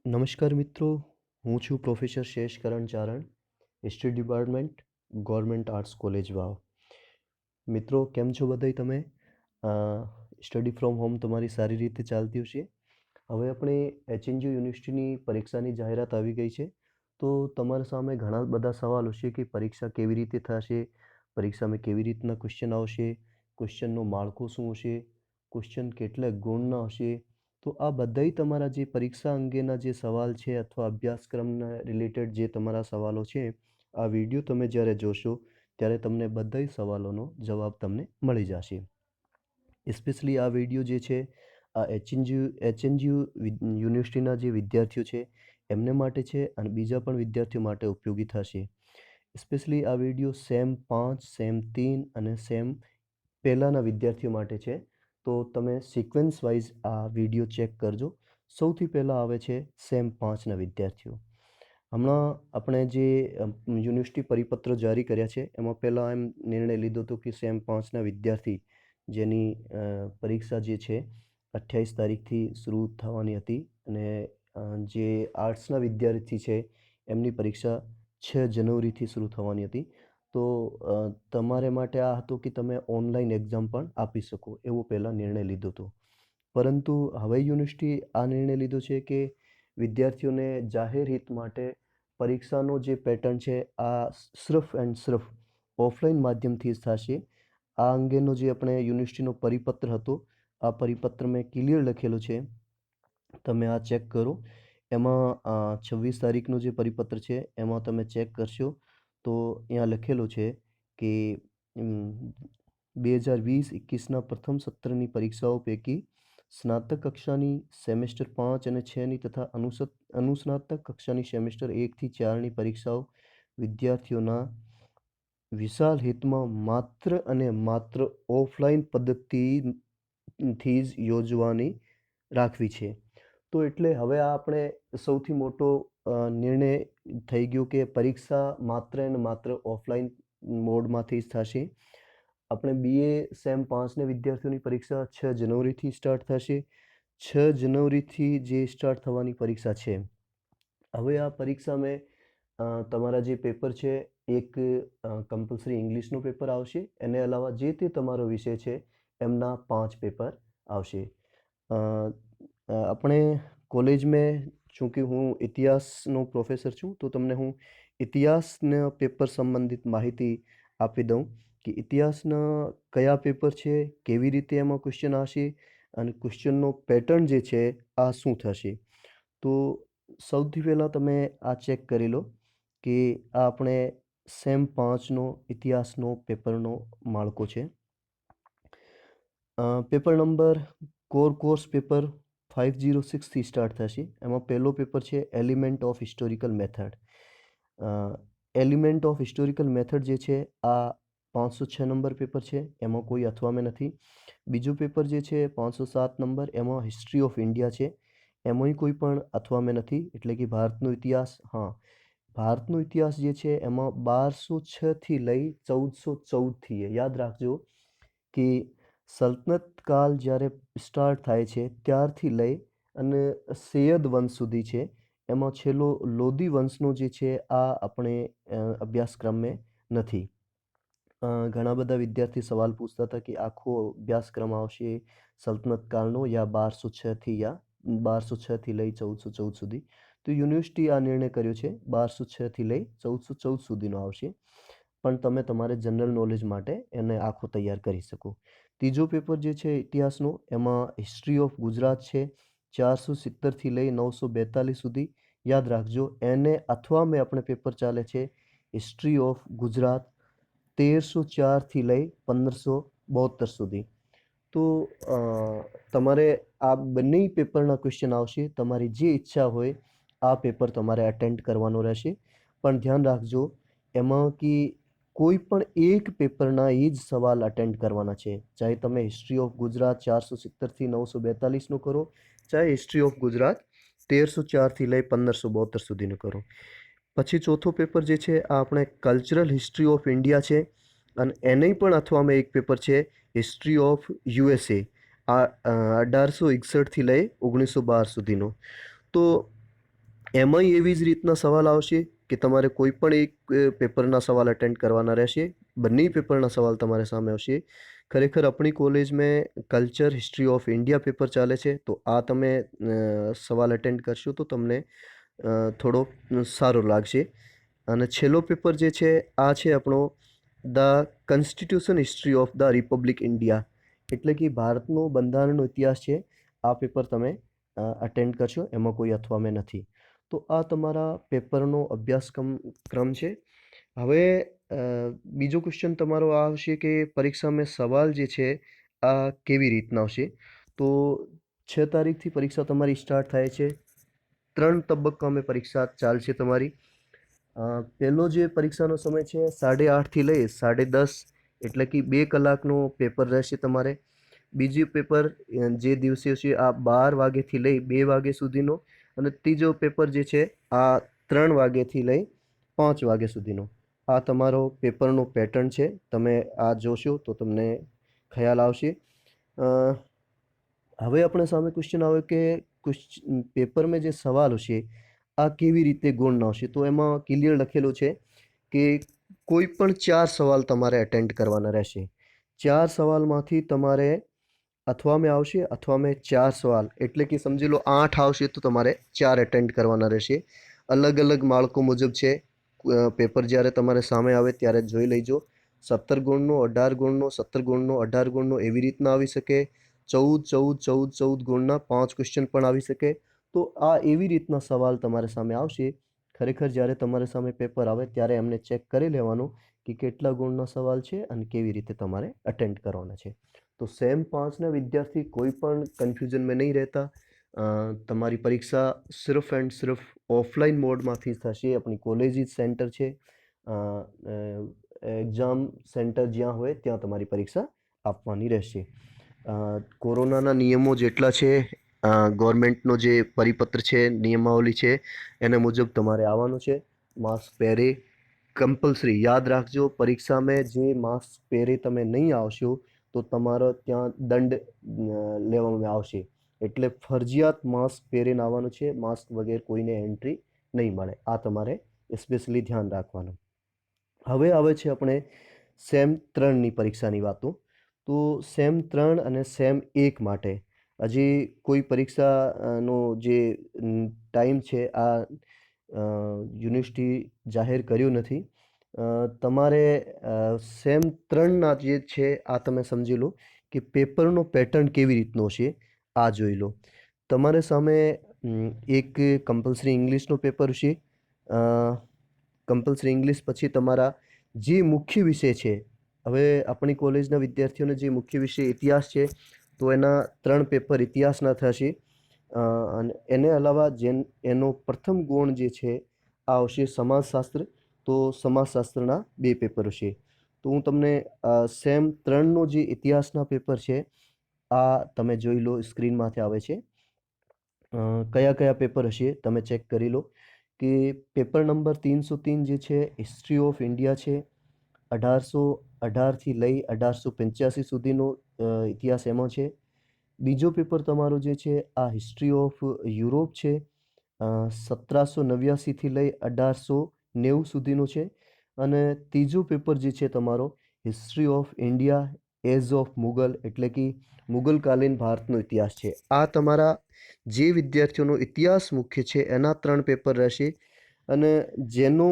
નમસ્કાર મિત્રો, હું છું professor Shesh Karan Charan, history department, government arts college Vav. મિત્રો કેમ છો બધાય તમે? સ્ટડી ફ્રોમ હોમ તમારી સારી રીતે ચાલતી હશે. હવે આપણે એચએનયુ યુનિવર્સિટીની પરીક્ષાની જાહેરાત આવી ગઈ છે. તો તમારા સામે ઘણા બધા સવાલ હશે કે પરીક્ષા કેવી રીતે થશે, પરીક્ષામાં કેવી રીતના ક્વેશ્ચન આવશે, ક્વેશ્ચનનું માળખું શું હશે, ક્વેશ્ચન કેટલા ગુણના હશે. તો આ બધાય તમારા જે પરીક્ષા અંગેના જે સવાલ છે અથવા અભ્યાસક્રમના રિલેટેડ જે તમારા સવાલો છે, આ વિડીયો તમે જ્યારે જોશો ત્યારે તમને બધાય સવાલોનો જવાબ તમને મળી જશે. સ્પેશિયલી આ વિડીયો જે છે આ એચએનયુ યુનિવર્સિટીના જે વિદ્યાર્થીઓ છે એમને માટે છે અને બીજા પણ વિદ્યાર્થીઓ માટે ઉપયોગી થશે. સ્પેશિયલી આ વિડીયો સેમ 5, સેમ 3 અને સેમ પહેલાંના વિદ્યાર્થીઓ માટે છે. તો તમે સિક્વન્સ વાઇઝ આ વિડીયો ચેક કરજો. સૌથી પહેલાં આવે છે સેમ 5ના વિદ્યાર્થીઓ. હમણાં આપણે જે યુનિવર્સિટી પરિપત્ર જારી કર્યા છે એમાં પહેલાં એમ નિર્ણય લીધો હતો કે સેમ 5ના વિદ્યાર્થી જેની પરીક્ષા જે છે 28 તારીખથી શરૂ થવાની હતી અને જે આર્ટ્સના વિદ્યાર્થી છે એમની પરીક્ષા 6 જનવરીથી શરૂ થવાની હતી. તો તમારે માટે આ હતું કે તમે ઓનલાઈન એક્ઝામ પણ આપી શકો એવો પહેલાં નિર્ણય લીધો હતો. પરંતુ હવે યુનિવર્સિટી આ નિર્ણય લીધો છે કે વિદ્યાર્થીઓને જાહેર હિત માટે પરીક્ષાનો જે પેટર્ન છે આ સિર્ફ એન્ડ સિર્ફ ઓફલાઈન માધ્યમથી જ થશે. આ અંગેનો જે આપણે યુનિવર્સિટીનો પરિપત્ર હતો આ પરિપત્ર મેં ક્લિયર લખેલો છે, તમે આ ચેક કરો. એમાં 26 તારીખનો જે પરિપત્ર છે એમાં તમે ચેક કરશો તો અહીંયા લખેલું છે કે 2020-21ના પ્રથમ સત્રની પરીક્ષાઓ પૈકી સ્નાતક કક્ષાની સેમેસ્ટર 5 અને 6ની તથા અનુસ્નાતક કક્ષાની સેમેસ્ટર 1થી 4ની પરીક્ષાઓ વિદ્યાર્થીઓના વિશાળ હિતમાં માત્ર અને માત્ર ઓફલાઈન પદ્ધતિથી જ યોજવાની રાખવી છે. તો એટલે હવે આ આપણે સૌથી મોટો નિર્ણય થઈ ગયો કે પરીક્ષા માત્ર અને માત્ર ઓફલાઈન મોડમાંથી જ થશે. આપણે બીએ સેમ 5ને વિદ્યાર્થીઓની પરીક્ષા 6 જનવરીથી સ્ટાર્ટ થશે. 6 જનવરીથી જે સ્ટાર્ટ થવાની પરીક્ષા છે. હવે આ પરીક્ષામાં તમારા જે પેપર છે એક કમ્પલસરી ઇંગ્લિશનું પેપર આવશે. એને અલાવા જે તે તમારો વિષય છે એમના 5 પેપર આવશે. આપણે કોલેજમાં ચૂંકि હું ઇતિહાસનો પ્રોફેસર છું તો તમને હું ઇતિહાસના પેપર સંબંધિત માહિતી આપી દઉં કે ઇતિહાસના કયા પેપર છે, કેવી રીતે એમાં ક્વેશ્ચન આવશે અને ક્વેશ્ચનનો પેટર્ન જે છે આ શું થશે. તો સૌથી પહેલાં તમે આ ચેક કરી લો કે આ આપણે સેમ 5નો ઇતિહાસનો પેપરનો માળખો છે. પેપર નંબર કોર્સ પેપર 506થી સ્ટાર્ટ થશે. એમાં પહેલો પેપર છે element of historical method. Element of historical method જે છે આ 506 નંબર પેપર છે, એમાં કોઈ અથવામે નથી. બીજું પેપર જે છે 507 નંબર, એમાં હિસ્ટ્રી ઓફ ઇન્ડિયા છે, એમાંય કોઈ પણ અથવામે નથી. એટલે કે ભારતનો ઇતિહાસ, ભારતનો ઇતિહાસ જે છે એમાં 1206થી લઈ 1414થી યાદ રાખજો કે સલ્તનત કાળ જ્યારે સ્ટાર્ટ થાય છે ત્યારથી લઈ અને સૈયદ વંશ સુધી છે. એમાં છેલ્લો લોધી વંશનો જે છે આ આપણે અભ્યાસક્રમમાં નથી. ઘણા બધા વિદ્યાર્થી સવાલ પૂછતા હતા કે આખો અભ્યાસક્રમ આવશે સલ્તનત કાળનો યા 1206થી લઈ 1414 સુધી. તો યુનિવર્સિટી આ નિર્ણય કર્યો છે 1206થી લઈ 1414 સુધીનો આવશે. પણ તમે તમારે જનરલ નોલેજ માટે એને આખો તૈયાર કરી શકો. ત્રીજો પેપર જે છે ઇતિહાસનો એમાં હિસ્ટ્રી ઓફ ગુજરાત છે 470થી લઈ 942 સુધી. યાદ રાખજો એને અથવા મેં આપણે પેપર ચાલે છે હિસ્ટ્રી ઓફ ગુજરાત 1304થી લઈ 1572 સુધી. તો તમારે આ બંને પેપરના ક્વેશ્ચન આવશે. તમારી જે ઈચ્છા હોય આ પેપર તમારે અટેન્ડ કરવાનો રહેશે. પણ ધ્યાન રાખજો એમાં કે કોઈ પણ એક પેપરના એ જ સવાલ અટેન્ડ કરવાના છે. ચાહે તમે હિસ્ટ્રી ઓફ ગુજરાત 470થી 942નો કરો, ચાહે હિસ્ટ્રી ઓફ ગુજરાત 1304થી લઈ 1572 સુધીનો કરો. પછી ચોથો પેપર જે છે આ આપણે કલ્ચરલ હિસ્ટ્રી ઓફ ઇન્ડિયા છે અને એને પણ અથવામાં એક પેપર છે હિસ્ટ્રી ઓફ યુએસએ, આ 1861થી લઈ 1912 સુધીનો. તો એમાંય એવી જ રીતના સવાલ આવશે કે તમારે કોઈ પણ એક પેપરના સવાલ અટેન્ડ કરવાના રહેશે. બંને પેપરના સવાલ તમારે સામે આવશે. ખરેખર આપણી કોલેજમાં culture history of India paper ચાલે છે, તો આ તમે સવાલ અટેન્ડ કરશો તો તમને થોડો સારો લાગશે. અને છેલ્લો પેપર જે છે આ છે આપણો the constitution history of the Republic India, એટલે કે ભારતનો બંધારણનો ઇતિહાસ છે. આ પેપર તમે અટેન્ડ કરશો, એમાં કોઈ અથવામે નથી. તો આ તમારા પેપરનો ક્રમ છે. હવે બીજો ક્વેશ્ચન તમારો આ આવશે કે પરીક્ષામાં સવાલ જે છે આ કેવી રીતના આવશે. તો 6 તારીખથી પરીક્ષા તમારી સ્ટાર્ટ થાય છે. 3 તબક્કામાં પરીક્ષા ચાલશે તમારી. પહેલો જે પરીક્ષાનો સમય છે 8:30થી લઈ 10:30, એટલે કે 2 કલાકનો પેપર રહેશે તમારે. બીજું પેપર જે દિવસે હશે આ 12 વાગ્યાથી લઈ 2 વાગ્યા સુધીનો, અને ત્રીજો પેપર જે છે આ 3 વાગ્યાથી લઈ 5 વાગ્યા સુધીનો. આ તમારો પેપરનો પેટર્ન છે. તમે આ જોશો તો તમને ખ્યાલ આવશે. હવે આપણે સામે ક્વેશ્ચન આવે કે પેપરમાં જે સવાલ હશે આ કેવી રીતે ગૌણ આવશે. તો એમાં ક્લિયર લખેલું છે કે કોઈ પણ 4 સવાલ તમારે અટેન્ડ કરવાના રહેશે. 4 સવાલમાંથી તમારે અથવામે આવશે, અથવામે 4 સવાલ, એટલે કે સમજી લો 8 આવશે તો તમારે 4 અટેન્ડ કરવાના રહેશે. અલગ અલગ માળખું મુજબ છે. પેપર જ્યારે તમારે સામે આવે ત્યારે જોઈ લેજો. 17 ગુણનો, 18 ગુણનો, 17 ગુણનો, 18 ગુણનો એવી રીતના આવી શકે. 14 ગુણના 5 ક્વેશ્ચન પણ આવી શકે. તો આ એવી રીતના સવાલ તમારે સામે આવશે. ખરેખર જ્યારે તમારે સામે પેપર આવે ત્યારે એમને ચેક કરી લેવાનું કે કેટલા ગુણના સવાલ છે અને કેવી રીતે તમારે અટેન્ડ કરવાના છે. તો સેમ 5ના વિદ્યાર્થી કોઈ પણ કન્ફ્યુઝનમાં નહીં રહેતા. તમારી પરીક્ષા સિર્ફ એન્ડ સિર્ફ ઓફલાઈન મોડમાંથી થશે. આપણી કોલેજ જ સેન્ટર છે. એક્ઝામ સેન્ટર જ્યાં હોય ત્યાં તમારી પરીક્ષા આપવાની રહેશે. કોરોનાના નિયમો જેટલા છે, ગવર્મેન્ટનો જે પરિપત્ર છે, નિયમાવલી છે, એના મુજબ તમારે આવવાનું છે. માસ્ક પહેરે કમ્પલસરી. યાદ રાખજો, પરીક્ષામાં જે માસ્ક પહેરે તમે નહીં આવશો તો તમારો ત્યાં દંડ લેવામાં આવશે. એટલે ફરજિયાત માસ્ક પહેરીને આવવાનું છે. માસ્ક વગર કોઈને એન્ટ્રી નહીં મળે. આ તમારે સ્પેશિયલી ધ્યાન રાખવાનું. હવે આવે છે આપણે સેમ 3ની પરીક્ષાની વાતો. તો સેમ 3 અને સેમ 1 માટે હજી કોઈ પરીક્ષાનો જે ટાઈમ છે આ યુનિવર્સિટી જાહેર કર્યું નથી. તમારે સેમ 3ના જે છે આ તમે સમજી લો કે પેપરનો પેટર્ન કેવી રીતનો છે આ જોઈ લો. તમારે સામે એક કમ્પલસરી ઇંગ્લિશનો પેપર છે. કમ્પલસરી ઇંગ્લિશ પછી તમારા જે મુખ્ય વિષય છે, હવે આપણી કોલેજના વિદ્યાર્થીઓનો જે મુખ્ય વિષય ઇતિહાસ છે તો એના 3 પેપર ઇતિહાસના થશે. અને એને અલાવા એનો પ્રથમ ગુણ જે છે આ આવશે સમાજશાસ્ત્ર. તો સમાજશાસ્ત્રના 2 પેપર છે. તો હું તમને સેમ 3નો જે ઇતિહાસના પેપર છે આ તમે જોઈ લો, સ્ક્રીનમાંથી આવે છે. કયા કયા પેપર હશે તમે ચેક કરી લો કે પેપર નંબર 303 જે છે હિસ્ટ્રી ઓફ ઇન્ડિયા છે. 1818થી લઈ 1885 સુધીનો ઇતિહાસ એમાં છે. બીજો પેપર તમારો જે છે આ હિસ્ટ્રી ઓફ યુરોપ છે. 1789થી લઈ 1890 સુધીનો છે. અને ત્રીજો પેપર જે છે તમારો history of India as of Mughal, એટલે કે મુગલકાલીન ભારતનો ઇતિહાસ છે. આ તમારા જે વિદ્યાર્થીઓનો ઇતિહાસ મુખ્ય છે એના 3 પેપર રહેશે. અને જેનો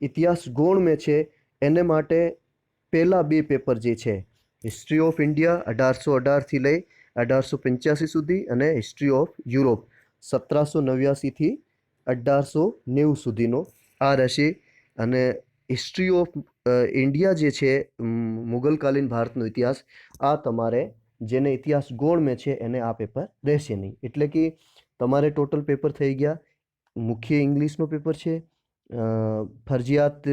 ઇતિહાસ ગૌણ છે એને માટે પહેલા 2 પેપર જે છે હિસ્ટ્રી ઓફ ઇન્ડિયા 1818થી લઈ 1885 સુધી અને હિસ્ટ્રી ઓફ યુરોપ 1789થી 1890 સુધીનો આ રહેશે. અને હિસ્ટ્રી ઓફ ઇન્ડિયા જે છે મુગલકાલીન ભારતનો ઇતિહાસ, આ તમારે જેને ઇતિહાસ ગૌણ છે એને આ પેપર રહેશે નહીં. એટલે કે તમારે ટોટલ પેપર થઈ ગયા. મુખ્ય ઇંગ્લિશનો પેપર છે, ફરજિયાત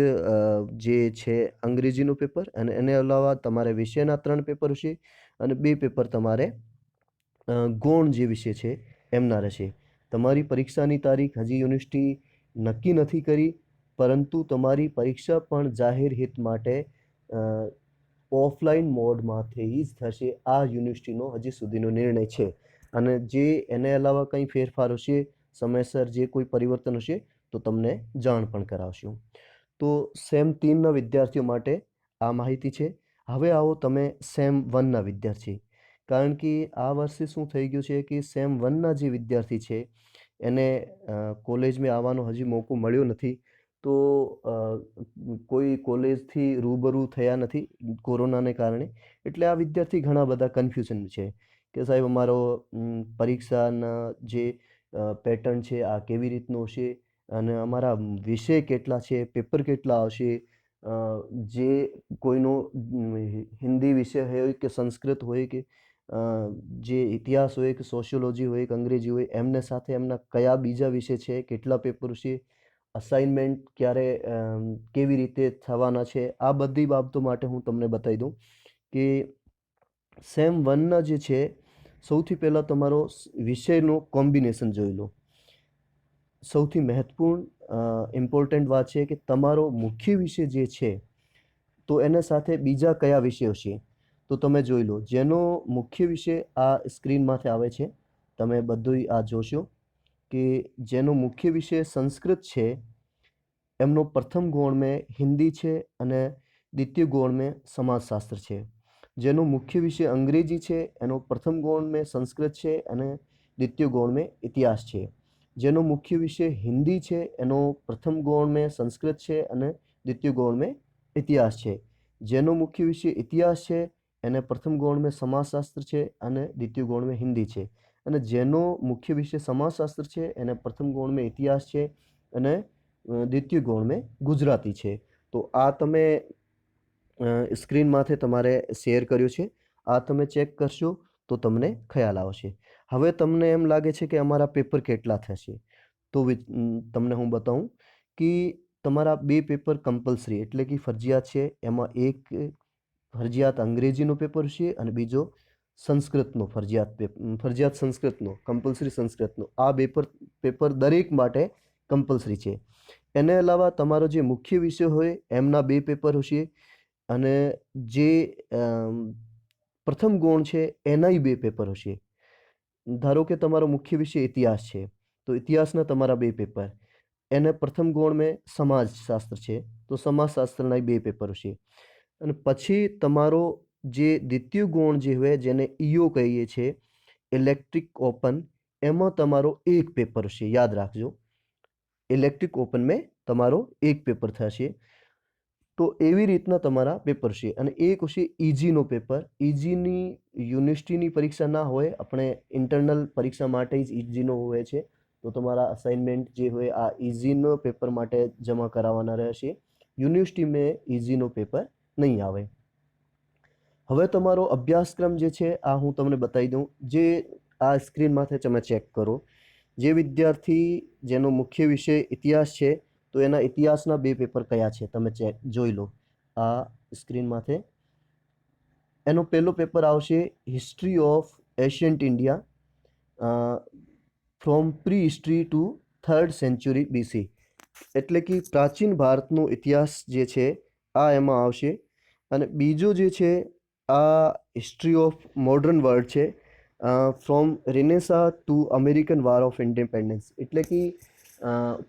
જે છે અંગ્રેજીનું પેપર, અને એને અલાવા તમારે વિષયના 3 પેપર છે અને 2 પેપર તમારે ગૌણ જે વિષય છે એમના રહેશે. તમારી પરીક્ષાની તારીખ હજી યુનિવર્સિટી નક્કી નથી કરી, પરંતુ તમારી પરીક્ષા પણ જાહેર હિત માટે ઓફલાઈન મોડમાંથી જ થશે. આ યુનિવર્સિટીનો હજી સુધીનો નિર્ણય છે. અને જે એને અલાવા કંઈ ફેરફાર હશે સમયસર જે કોઈ પરિવર્તન હશે તો તમને જાણ પણ કરાવશું. તો સેમ 3ના વિદ્યાર્થીઓ માટે આ માહિતી છે. હવે આવો તમે સેમ 1ના વિદ્યાર્થી, કારણ કે આ વર્ષે શું થઈ ગયું છે કે સેમ 1ના જે વિદ્યાર્થી છે એને કોલેજમાં આવવાનો હજી મોકો મળ્યો નથી. તો કોઈ કોલેજથી રૂબરૂ થયા નથી કોરોનાને કારણે. એટલે આ વિદ્યાર્થી ઘણા બધા કન્ફ્યુઝન છે કે સાહેબ અમારો પરીક્ષાના જે પેટર્ન છે આ કેવી રીતનું હશે, અને અમારા વિષય કેટલા છે, પેપર કેટલા આવશે, જે કોઈનો હિન્દી વિષય હોય કે સંસ્કૃત હોય કે જે ઇતિહાસ હોય કે સોશિયોલોજી હોય કે અંગ્રેજી હોય, એમને સાથે એમના કયા બીજા વિષય છે, કેટલા પેપર છે, અસાઇનમેન્ટ ક્યારે કેવી રીતે થવાના છે, આ બધી બાબતો માટે હું તમને બતાવી દઉં કે સેમ 1ના જે છે સૌથી પહેલાં તમારો વિષયનો કોમ્બિનેશન જોઈ લો. સૌથી મહત્વપૂર્ણ ઇમ્પોર્ટન્ટ વાત છે કે તમારો મુખ્ય વિષય જે છે તો એને સાથે બીજા કયા વિષયો છે તો તમે જોઈ લો. જેનો મુખ્ય વિષય આ સ્ક્રીનમાંથી આવે છે, તમે બધું આ જોશો કે જેનો મુખ્ય વિષય સંસ્કૃત છે એમનો પ્રથમ ગૌણ में હિન્દી છે અને દ્વિતીય ગૌણ में સમાજશાસ્ત્ર છે. જેનો મુખ્ય વિષય અંગ્રેજી છે એનો પ્રથમ ગૌણ में સંસ્કૃત છે અને દ્વિતીય ગૌણ में ઇતિહાસ છે. જેનો મુખ્ય વિષય હિન્દી છે એનો પ્રથમ ગૌણ में સંસ્કૃત છે અને દ્વિતીય ગૌણ में ઇતિહાસ છે. જેનો મુખ્ય વિષય ઇતિહાસ છે એને પ્રથમ ગૌણ में સમાજશાસ્ત્ર છે અને દ્વિતીય ગૌણ में હિન્દી છે. અને જેનો મુખ્ય વિષય સમાજશાસ્ત્ર છે એને પ્રથમ ગૌણ में ઇતિહાસ છે અને દ્વિતીય ગૌણ में ગુજરાતી છે. તો આ તમે સ્ક્રીનમાંથી તમારે શેર કર્યું છે, આ તમે ચેક કરશો તો તમને ખ્યાલ આવશે. હવે તમને એમ લાગે છે કે અમારા પેપર કેટલા થશે, તો તમને હું બતાવું કે તમારા 2 પેપર કમ્પલસરી એટલે કે ફરજિયાત છે. એમાં એક ફરજિયાત અંગ્રેજીનો પેપર છે અને બીજો સંસ્કૃતનો ફરજિયાત સંસ્કૃતનો કમ્પલસરી સંસ્કૃતનો. આ પેપર દરેક માટે કમ્પલસરી છે. એને અલાવા તમારો જે મુખ્ય વિષય હોય એમના 2 પેપર હશે અને જે પ્રથમ ગૌણ છે એનાય 2 પેપર હશે. ધારો કે તમારો મુખ્ય વિષય ઇતિહાસ છે તો ઇતિહાસના તમારા 2 પેપર, એને પ્રથમ ગૌણ में સમાજશાસ્ત્ર છે તો સમાજશાસ્ત્રના 2 પેપર હશે. અને પછી તમારો જે દ્વિતીય ગૌણ જે હોય જેને ઈઓ કહીએ છીએ, ઇલેક્ટ્રિક ઓપન, એમાં તમારો 1 પેપર હશે. યાદ રાખજો, ઇલેક્ટ્રિક ઓપન में તમારો 1 પેપર થશે. તો એવી રીતના તમારા પેપર છે. અને એક હશે ઈજીનો પેપર. ઈજીની યુનિવર્સિટીની પરીક્ષા ના હોય, આપણે ઇન્ટરનલ પરીક્ષા માટે જ ઈજીનો હોય છે. તો તમારા અસાઇનમેન્ટ જે હોય આ ઈજીનો પેપર માટે જમા કરાવવાના રહેશે. યુનિવર્સિટીમાં ઈજીનો પેપર નહીં આવે. હવે તમારો અભ્યાસક્રમ જે છે આ હું તમને બતાવી દઉં. જે આ સ્ક્રીનમાંથી તમે ચેક કરો. જે વિદ્યાર્થી જેનો મુખ્ય વિષય ઇતિહાસ છે તો એના ઇતિહાસના 2 પેપર કયા છે તમે જોઈ લો આ સ્ક્રીનમાંથી. એનો પહેલો પેપર આવશે history of ancient India from prehistory to 3rd century BC. એટલે કે પ્રાચીન ભારતનો ઇતિહાસ જે છે આ એમાં આવશે. અને બીજો જે છે આ હિસ્ટ્રી ઓફ મોડર્ન વર્લ્ડ છે, from renaissance to American war of independence. એટલે કે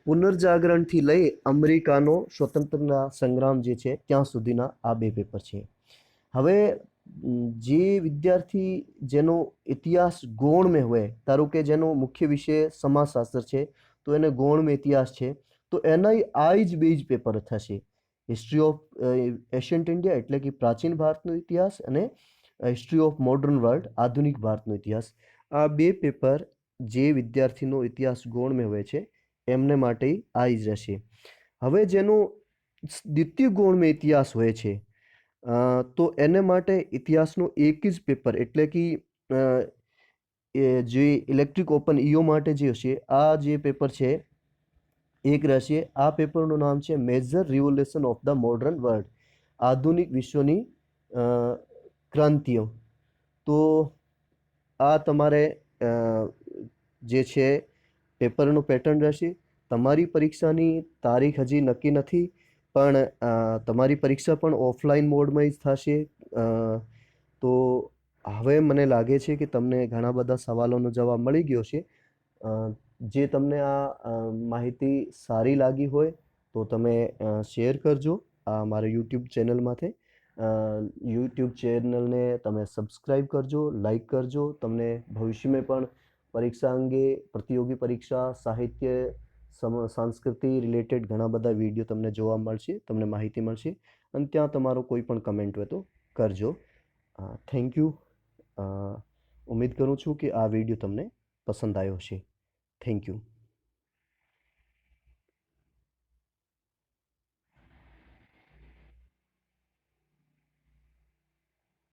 પુનર્જાગરણથી લઈ અમેરિકાનો સ્વતંત્રતા સંગ્રામ જે છે ત્યાં સુધીના આ 2 પેપર છે. હવે જે વિદ્યાર્થી જેનો ઇતિહાસ ગૌણ में હોય, ધારો કે જેનો મુખ્ય વિષય સમાજશાસ્ત્ર છે તો એને ગૌણ में ઇતિહાસ છે, તો એના આ જ 2 પેપર થશે. હિસ્ટ્રી ઓફ એશિયન્ટ ઇન્ડિયા એટલે કે પ્રાચીન ભારતનો ઇતિહાસ અને હિસ્ટ્રી ઓફ મોડર્ન વર્લ્ડ આધુનિક ભારતનો ઇતિહાસ. આ 2 પેપર જે વિદ્યાર્થીનો ઇતિહાસ ગૌણ में હોય છે એમને માટે આ જ રહેશે. હવે જેનો દ્વિતીય ગૌણ में ઇતિહાસ હોય છે તો એને માટે ઇતિહાસનો એક જ પેપર એટલે કે જે ઇલેક્ટ્રિક ઓપન ઈઓ માટે જે હશે આ જે પેપર છે એક રહેશે. આ પેપરનું નામ છે major revolution of the modern world, આધુનિક વિશ્વની ક્રાંતિઓ. તો આ તમારે જે છે પેપરનું પેટર્ન રહેશે. તમારી પરીક્ષાની તારીખ હજી નક્કી નથી, પણ તમારી પરીક્ષા પણ ઓફલાઈન મોડમાં જ થશે. તો હવે મને લાગે છે કે તમને ઘણા બધા સવાલોનો જવાબ મળી ગયો છે. જે તમને આ માહિતી સારી લાગી હોય તો તમે શેર કરજો આ મારા યુટ્યુબ ચેનલમાંથી. યુટ્યુબ ચેનલને તમે સબસ્ક્રાઈબ કરજો, લાઈક કરજો. તમને ભવિષ્યમાં પણ પરીક્ષા અંગે, પ્રતિયોગી પરીક્ષા, સાહિત્ય, સંસ્કૃતિ રિલેટેડ ઘણા બધા વિડીયો તમને જોવા મળશે, તમને માહિતી મળશે. અને ત્યાં તમારો કોઈ પણ કમેન્ટ હોય તો કરજો. Thank you. ઉમ્મીદ કરું છું કે આ વિડીયો તમને પસંદ આવ્યો હશે. Thank you.